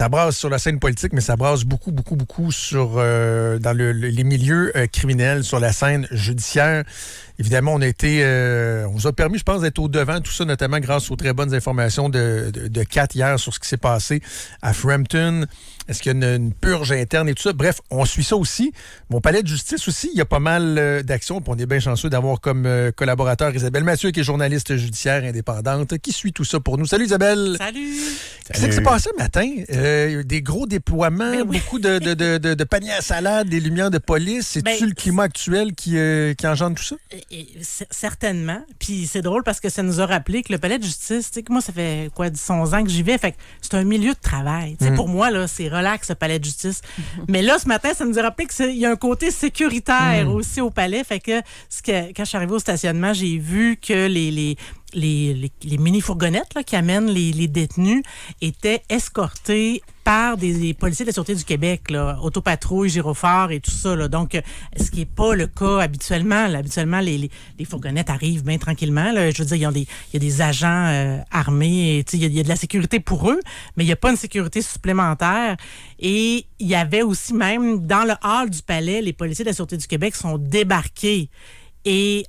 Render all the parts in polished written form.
Ça brasse sur la scène politique, mais ça brasse beaucoup, beaucoup, beaucoup dans les milieux criminels, sur la scène judiciaire. Évidemment, on nous a permis, je pense, d'être au-devant de tout ça, notamment grâce aux très bonnes informations de Kat hier sur ce qui s'est passé à Frampton. Est-ce qu'il y a une purge interne et tout ça? Bref, on suit ça aussi. Mon palais de justice aussi, il y a pas mal d'actions. Puis on est bien chanceux d'avoir comme collaborateur Isabelle Mathieu, qui est journaliste judiciaire indépendante, qui suit tout ça pour nous. Salut Isabelle! Salut! Qu'est-ce qui s'est passé le matin? Des gros déploiements, beaucoup de paniers à salade, des lumières de police. C'est-tu le climat actuel qui engendre tout ça? Certainement. Puis c'est drôle parce que ça nous a rappelé que le palais de justice, tu sais, que moi, ça fait 11 ans que j'y vais. Fait que c'est un milieu de travail. Pour moi, là, c'est relax, le palais de justice. Mais là, ce matin, ça nous a rappelé qu'il y a un côté sécuritaire aussi au palais. Fait que, quand je suis arrivée au stationnement, j'ai vu que les mini-fourgonnettes là, qui amènent les détenus étaient escortées par des policiers de la Sûreté du Québec, là, autopatrouille, gyrophare et tout ça. Là. Donc, ce qui n'est pas le cas habituellement. Là, habituellement, les fourgonnettes arrivent bien tranquillement. Là. Je veux dire, il y a des agents armés, il y a de la sécurité pour eux, mais il n'y a pas une sécurité supplémentaire. Et il y avait aussi même, dans le hall du palais, les policiers de la Sûreté du Québec sont débarqués et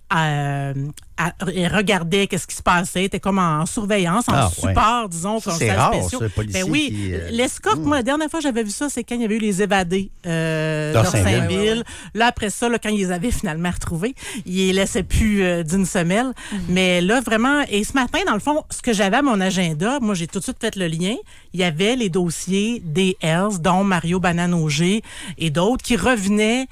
regardaient qu'est-ce qui se passait, était comme en surveillance, en support, disons. C'est rare, ce policier. Ben oui, l'escorte, moi, la dernière fois que j'avais vu ça, c'est quand il y avait eu les évadés d'Orsainville. Là, après ça, là, quand ils les avaient finalement retrouvés, ils les laissaient plus d'une semelle. Mais là, vraiment, et ce matin, dans le fond, ce que j'avais à mon agenda, moi, j'ai tout de suite fait le lien, il y avait les dossiers des Hells, dont Mario Banane-Auger et d'autres, qui revenaient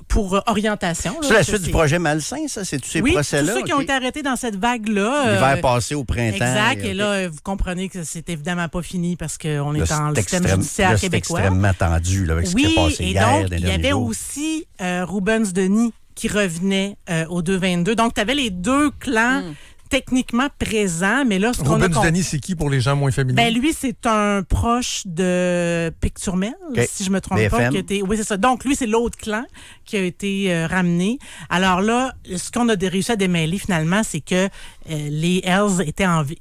pour orientation. C'est la suite du projet Malsain, ça? C'est tous ces procès-là? Tous ceux qui ont été arrêtés dans cette vague-là. L'hiver passé au printemps. Exact. Et là, vous comprenez que c'est évidemment pas fini parce qu'on est dans le système judiciaire québécois. C'est extrêmement tendu là, avec ce qui s'est passé hier. Oui, et donc, il y avait aussi Rubens Denis qui revenait au 222. Donc, tu avais les deux clans techniquement présent, mais là... Rubens Denis, c'est qui pour les gens moins familiers? Ben lui, c'est un proche de Picturmel, si je me trompe pas. Oui, c'est ça. Donc, lui, c'est l'autre clan qui a été ramené. Alors là, ce qu'on a réussi à démêler, finalement, c'est que les Hells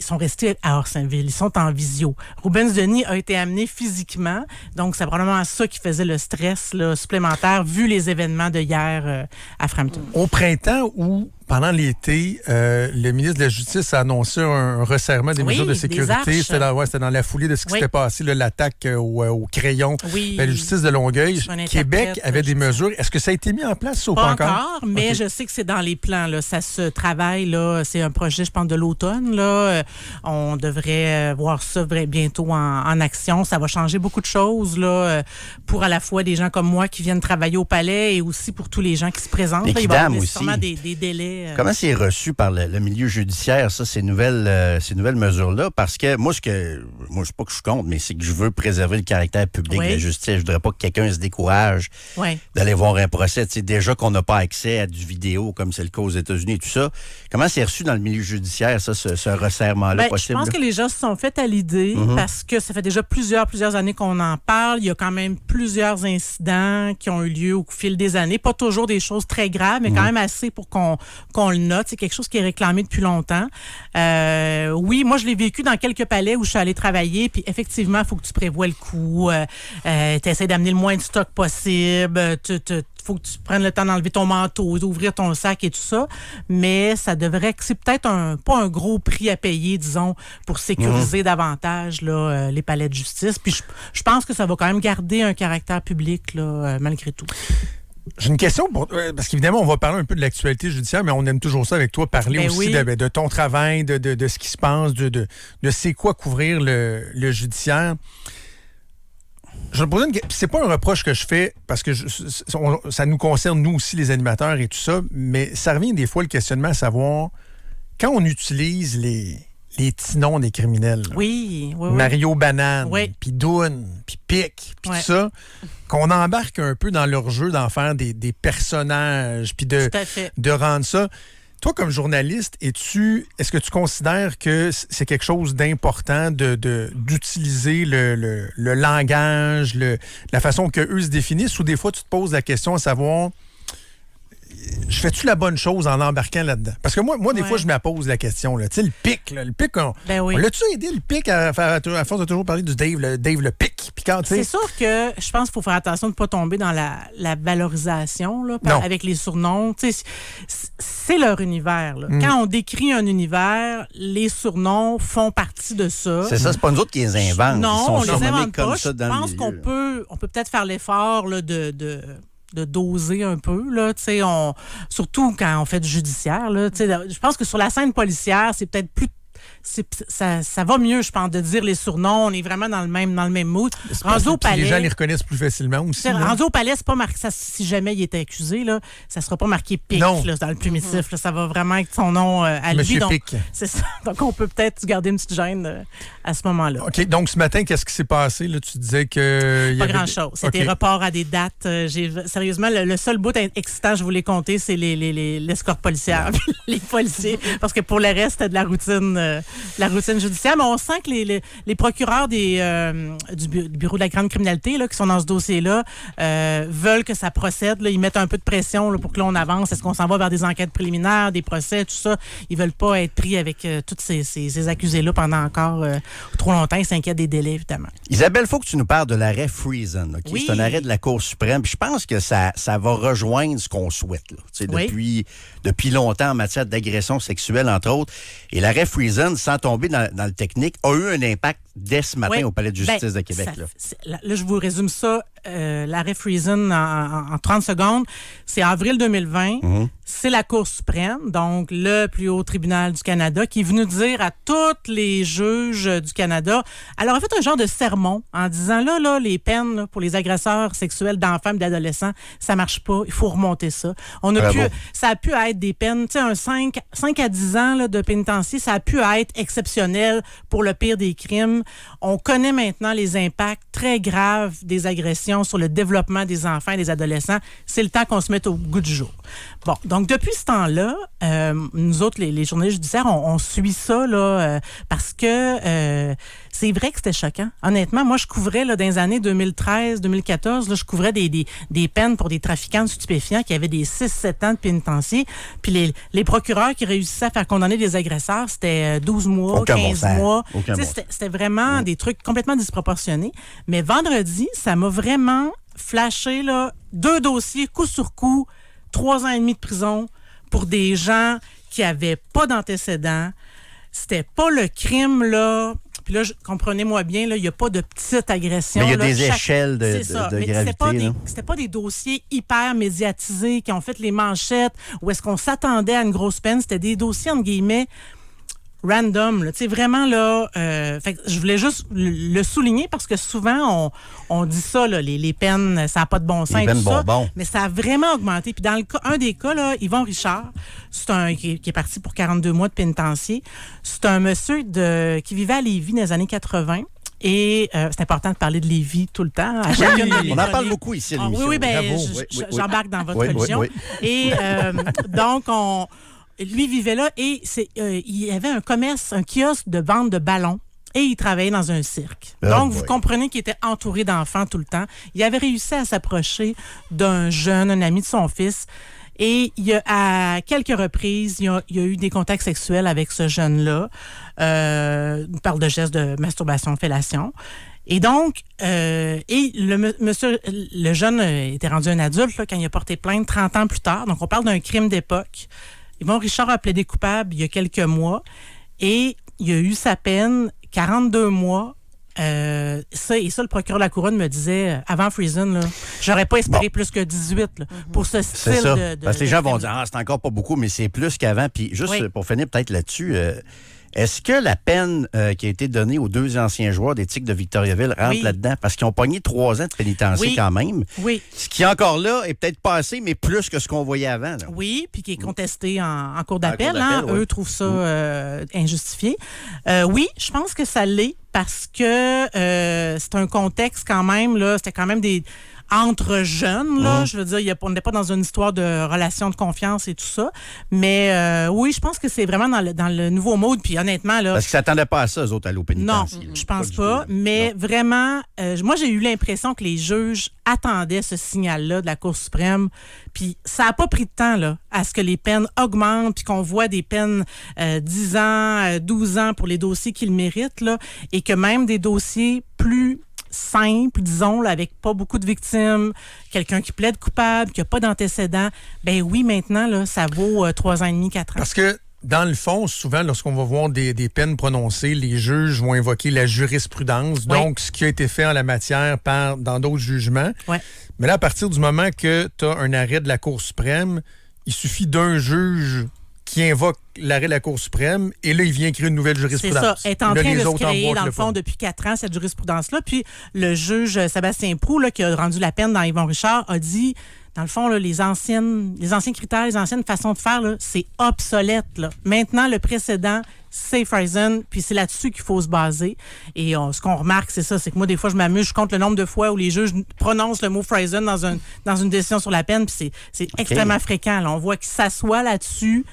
sont restés à Orsainville. Ils sont en visio. Rubens Denis a été amené physiquement. Donc, c'est probablement ça qui faisait le stress là, supplémentaire, vu les événements de hier à Frampton. Au printemps où... Pendant l'été, le ministre de la Justice a annoncé un resserrement des mesures de sécurité. C'était dans la foulée de ce qui s'était passé, là, l'attaque au crayon de la justice de Longueuil. Québec avait des mesures. Est-ce que ça a été mis en place ou pas encore? Mais je sais que c'est dans les plans. Là. Ça se travaille. Là. C'est un projet, je pense, de l'automne. Là. On devrait voir ça bientôt en action. Ça va changer beaucoup de choses là, pour à la fois des gens comme moi qui viennent travailler au palais et aussi pour tous les gens qui se présentent. Là, il va y avoir sûrement des délais. Comment c'est reçu par le milieu judiciaire, ça, ces nouvelles mesures-là? Parce que moi, je sais pas que je suis contre, mais c'est que je veux préserver le caractère public de la justice. Je voudrais pas que quelqu'un se décourage d'aller voir un procès. Tu sais, déjà qu'on n'a pas accès à du vidéo, comme c'est le cas aux États-Unis et tout ça. Comment c'est reçu dans le milieu judiciaire, ça, ce resserrement-là possible? Je pense que les gens se sont fait à l'idée parce que ça fait déjà plusieurs années qu'on en parle. Il y a quand même plusieurs incidents qui ont eu lieu au fil des années. Pas toujours des choses très graves, mais quand même assez pour qu'on le note. C'est quelque chose qui est réclamé depuis longtemps. Oui, moi, je l'ai vécu dans quelques palais où je suis allée travailler, puis effectivement, il faut que tu prévoies le coût, tu essaies d'amener le moins de stock possible, faut que tu prennes le temps d'enlever ton manteau, d'ouvrir ton sac et tout ça, mais ça devrait... C'est peut-être pas un gros prix à payer, disons, pour sécuriser davantage là, les palais de justice. Puis je pense que ça va quand même garder un caractère public, là, malgré tout. J'ai une question, parce qu'évidemment, on va parler un peu de l'actualité judiciaire, mais on aime toujours ça avec toi, parler aussi de ton travail, de ce qui se passe, de c'est quoi couvrir le judiciaire. Je vais te poser c'est pas un reproche que je fais, parce que ça nous concerne, nous aussi, les animateurs et tout ça, mais ça revient des fois le questionnement à savoir, quand on utilise les petits noms des criminels. Oui. Mario Banane, puis Doune, puis Pic, puis tout ça, qu'on embarque un peu dans leur jeu d'en faire des personnages, puis de rendre ça. Toi, comme journaliste, est-ce que tu considères que c'est quelque chose d'important d'utiliser le langage, la façon qu'eux se définissent, ou des fois tu te poses la question à savoir... je fais-tu la bonne chose en embarquant là-dedans? Parce que moi des fois, je me pose la question. Tu sais, le pic, on l'a-tu aidé, le pic, à force de toujours parler du Dave le pic? C'est sûr que je pense qu'il faut faire attention de ne pas tomber dans la valorisation là, avec les surnoms. C'est leur univers. Là. Quand on décrit un univers, les surnoms font partie de ça. C'est ça, c'est pas nous autres qui les inventent. Non, on les invente comme pas. Ça dans je pense qu'on peut peut-être faire l'effort là, de doser un peu, là, surtout quand on fait du judiciaire. Là, je pense que sur la scène policière, c'est peut-être plus... Ça va mieux, je pense, de dire les surnoms. On est vraiment dans le même mood. Rendu au palais, les gens les reconnaissent plus facilement aussi. Rendu au palais, c'est pas marqué. Si jamais il était accusé, là, ça sera pas marqué Pic là, dans le primitif. Là, ça va vraiment être son nom à lui. Monsieur Pic. C'est ça. Donc, on peut peut-être garder une petite gêne à ce moment-là. OK. Donc, ce matin, qu'est-ce qui s'est passé? Là, tu disais que... Pas grand-chose. C'était report à des dates. Sérieusement, le seul bout excitant, je voulais compter, c'est l'escorte policière, les policiers. Parce que pour le reste, c'était de la routine judiciaire, mais on sent que les procureurs du Bureau de la grande criminalité là, qui sont dans ce dossier-là veulent que ça procède. Là, ils mettent un peu de pression là, pour que l'on avance. Est-ce qu'on s'en va vers des enquêtes préliminaires, des procès, tout ça? Ils veulent pas être pris avec tous ces accusés-là pendant encore trop longtemps. Ils s'inquiètent des délais, évidemment. Isabelle, il faut que tu nous parles de l'arrêt Friesen. Okay? Oui. C'est un arrêt de la Cour suprême. Puis je pense que ça va rejoindre ce qu'on souhaite là, depuis longtemps en matière d'agression sexuelle, entre autres. Et l'arrêt Friesen, sans tomber dans le technique, a eu un impact dès ce matin au Palais de justice de Québec. Là, je vous résume ça. L'arrêt Friesen en 30 secondes. C'est avril 2020. C'est la Cour suprême, donc le plus haut tribunal du Canada, qui est venu dire à tous les juges du Canada, alors en fait un genre de sermon en disant là les peines là, pour les agresseurs sexuels d'enfants et d'adolescents, ça marche pas, il faut remonter ça. Ça a pu être des peines, tu sais, un 5 à 10 ans là, de pénitencier, ça a pu être exceptionnel pour le pire des crimes. On connaît maintenant les impacts très graves des agressions sur le développement des enfants et des adolescents. C'est le temps qu'on se mette au goût du jour. Bon, donc depuis ce temps-là, nous autres, les journalistes judiciaires, on suit ça là, parce que c'est vrai que c'était choquant. Honnêtement, moi, je couvrais là, dans les années 2013-2014, je couvrais des peines pour des trafiquants de stupéfiants qui avaient des 6-7 ans de pénitencier. Puis les procureurs qui réussissaient à faire condamner des agresseurs, c'était 12 mois, 15 mois. C'était vraiment des trucs complètement disproportionnés. Mais vendredi, ça m'a vraiment flashé là, 2 dossiers coup sur coup, 3 ans et demi de prison pour des gens qui n'avaient pas d'antécédents. C'était pas le crime, là. Puis là, comprenez-moi bien, il n'y a pas de petite agression. Mais il y a des échelles de gravité. C'était pas des dossiers hyper médiatisés qui ont fait les manchettes où est-ce qu'on s'attendait à une grosse peine. C'était des dossiers, entre guillemets, random, tu sais, vraiment, là, fait que je voulais juste le souligner parce que souvent, on dit ça, là, les peines, ça n'a pas de bon sens et tout ça, mais ça a vraiment augmenté. Puis dans un des cas, là, Yvon Richard, qui est parti pour 42 mois de pénitencier, c'est un monsieur qui vivait à Lévis dans les années 80. Et c'est important de parler de Lévis tout le temps. On en parle beaucoup ici à l'émission. Oui, j'embarque dans votre religion. Et donc, lui vivait là et il y avait un kiosque de vente de ballons et il travaillait dans un cirque. Donc, vous comprenez qu'il était entouré d'enfants tout le temps. Il avait réussi à s'approcher d'un jeune, un ami de son fils. Et à quelques reprises, il y a eu des contacts sexuels avec ce jeune-là. On parle de gestes de masturbation, fellation. Et donc, le jeune était rendu un adulte là, quand il a porté plainte 30 ans plus tard. Donc, on parle d'un crime d'époque. Yvon Richard a plaidé coupable il y a quelques mois et il a eu sa peine, 42 mois. Le procureur de la Couronne me disait, avant Friesen, j'aurais pas espéré plus que 18 là, pour ce style de... Parce que les gens vont dire, c'est encore pas beaucoup, mais c'est plus qu'avant. Puis juste pour finir peut-être là-dessus... Est-ce que la peine qui a été donnée aux 2 anciens joueurs des Tigres de Victoriaville rentre là-dedans? Parce qu'ils ont pogné 3 ans de pénitencier quand même. Oui. Ce qui, encore là, est peut-être pas assez, mais plus que ce qu'on voyait avant. Là. Oui, puis qui est contesté en cour d'appel. Eux trouvent ça injustifié. Oui, je pense que ça l'est parce que c'est un contexte quand même, là, c'était quand même entre jeunes, là. Je veux dire, on n'est pas dans une histoire de relation de confiance et tout ça. Mais oui, je pense que c'est vraiment dans le nouveau mode. Puis honnêtement, là... Parce qu'ils ne s'attendaient pas à ça, eux autres, à l'eau pénitentiaire. Non, je pense pas. Mais vraiment, moi, j'ai eu l'impression que les juges attendaient ce signal-là de la Cour suprême. Puis ça n'a pas pris de temps, là, à ce que les peines augmentent, puis qu'on voit des peines 10 ans, 12 ans pour les dossiers qu'ils méritent, là, et que même des dossiers plus simples, disons, là, avec pas beaucoup de victimes, quelqu'un qui plaide coupable, qui n'a pas d'antécédents, ben oui, maintenant, là, ça vaut 3 ans et demi, 4 ans. Parce que dans le fond, souvent, lorsqu'on va voir des peines prononcées, les juges vont invoquer la jurisprudence, donc ce qui a été fait en la matière dans d'autres jugements. Ouais. Mais là, à partir du moment que tu as un arrêt de la Cour suprême, il suffit d'un juge qui invoque l'arrêt de la Cour suprême, et là, il vient créer une nouvelle jurisprudence. C'est ça. Elle est en là, train de se autres créer, dans le le fond, depuis 4 ans, cette jurisprudence-là. Puis le juge Sébastien Proulx, là, qui a rendu la peine dans Yvon Richard, a dit, dans le fond, là, les anciens critères, les anciennes façons de faire, là, c'est obsolète. Là. Maintenant, le précédent, c'est Friesen, puis c'est là-dessus qu'il faut se baser. Et ce qu'on remarque, c'est ça, c'est que moi, des fois, je m'amuse, je compte le nombre de fois où les juges prononcent le mot Friesen dans une décision sur la peine, puis c'est extrêmement fréquent. Là. On voit qu'ils s'assoient là-dessus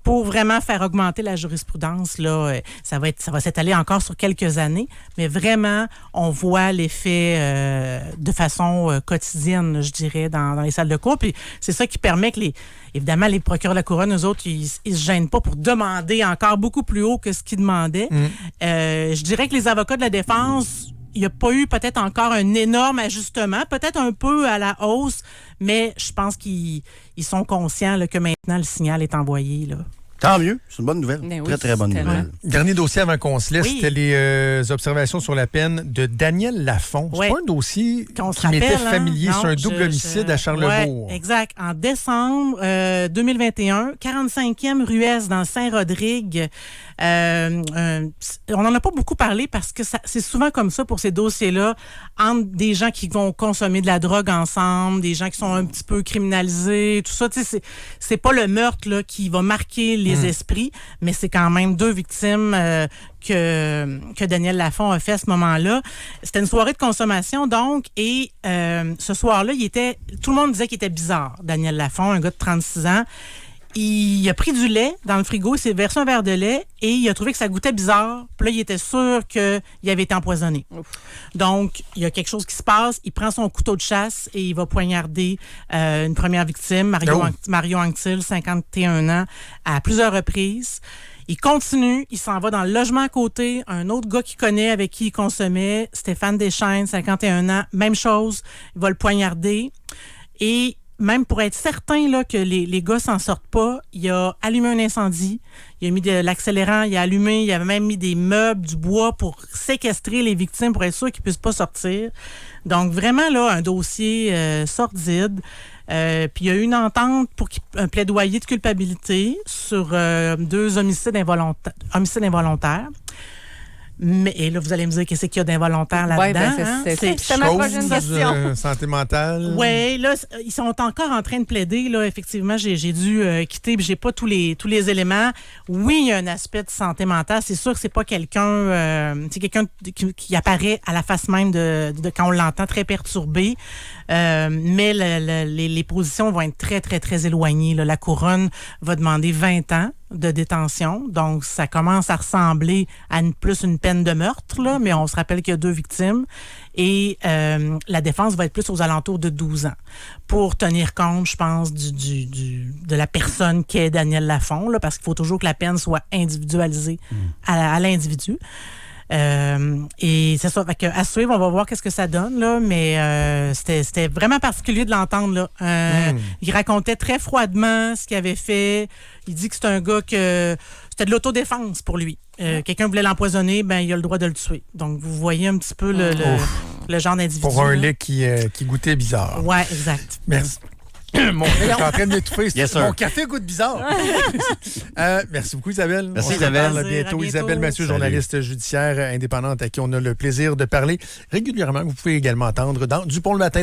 pour vraiment faire augmenter la jurisprudence. Là, ça va s'étaler encore sur quelques années, mais vraiment, on voit l'effet de façon quotidienne, je dirais, dans les salles de cour. Puis c'est ça qui permet que évidemment, les procureurs de la Couronne, eux autres, ils se gênent pas pour demander encore beaucoup plus haut que ce qu'ils demandaient. Je dirais que les avocats de la défense, il n'y a pas eu peut-être encore un énorme ajustement, peut-être un peu à la hausse, mais je pense qu'ils sont conscients là, que maintenant le signal est envoyé. Là. Tant mieux, c'est une bonne nouvelle. Oui, très, très bonne nouvelle. Dernier dossier avant qu'on se laisse, Oui. c'était les observations sur la peine de Daniel Lafont. C'est pas un dossier qui m'était familier. C'est un double homicide à Charlesbourg. Ouais, exact. En décembre 2021, 45e Ruesse dans Saint-Rodrigue. On n'en a pas beaucoup parlé parce que c'est souvent comme ça pour ces dossiers-là, entre des gens qui vont consommer de la drogue ensemble, des gens qui sont un petit peu criminalisés, tout ça. C'est pas le meurtre là, qui va marquer les esprits, mais c'est quand même 2 victimes que Daniel Lafont a fait à ce moment-là. C'était une soirée de consommation, donc, et ce soir-là, tout le monde disait qu'il était bizarre, Daniel Lafont, un gars de 36 ans. Il a pris du lait dans le frigo, il s'est versé un verre de lait et il a trouvé que ça goûtait bizarre. Puis là, il était sûr qu'il avait été empoisonné. Ouf. Donc, il y a quelque chose qui se passe. Il prend son couteau de chasse et il va poignarder une première victime, Mario Anctil, 51 ans, à plusieurs reprises. Il continue, il s'en va dans le logement à côté. Un autre gars qu'il connaît, avec qui il consommait, Stéphane Deschênes, 51 ans, même chose. Il va le poignarder. Et même pour être certain là, que les gars s'en sortent pas, il a allumé un incendie, il a mis de l'accélérant, il a allumé, il a même mis des meubles, du bois pour séquestrer les victimes pour être sûr qu'ils puissent pas sortir. Donc vraiment là, un dossier sordide. Puis il y a eu une entente pour un plaidoyer de culpabilité sur 2 homicides involontaires. Et là, vous allez me dire qu'est-ce qu'il y a d'involontaire là-dedans. C'est ma prochaine question. Santé mentale. Oui, là, ils sont encore en train de plaider. Là, effectivement, j'ai dû quitter, puis j'ai pas tous les éléments. Oui, il y a un aspect de santé mentale. C'est sûr que c'est pas quelqu'un qui apparaît à la face même de quand on l'entend très perturbé. Mais les positions vont être très, très, très éloignées. Là. La Couronne va demander 20 ans de détention. Donc, ça commence à ressembler à plus une peine de meurtre, là, mais on se rappelle qu'il y a 2 victimes. Et la défense va être plus aux alentours de 12 ans pour tenir compte, je pense, de la personne qu'est Daniel Lafont, là, parce qu'il faut toujours que la peine soit individualisée à l'individu. Et c'est ça, fait que, à suivre, on va voir qu'est-ce que ça donne, là, mais c'était vraiment particulier de l'entendre. Là. Il racontait très froidement ce qu'il avait fait. Il dit que c'est un gars que c'était de l'autodéfense pour lui. Quelqu'un voulait l'empoisonner, ben il a le droit de le tuer. Donc, vous voyez un petit peu le genre d'individu. Pour un lait qui goûtait bizarre. Oui, exact. Merci. Mon frère est en train de m'étouffer. Yes, mon café goûte bizarre. Merci beaucoup, Isabelle. Merci, on Isabelle. se parle bientôt. Isabelle Mathieu, journaliste judiciaire indépendante à qui on a le plaisir de parler régulièrement. Vous pouvez également entendre dans Dupont le matin.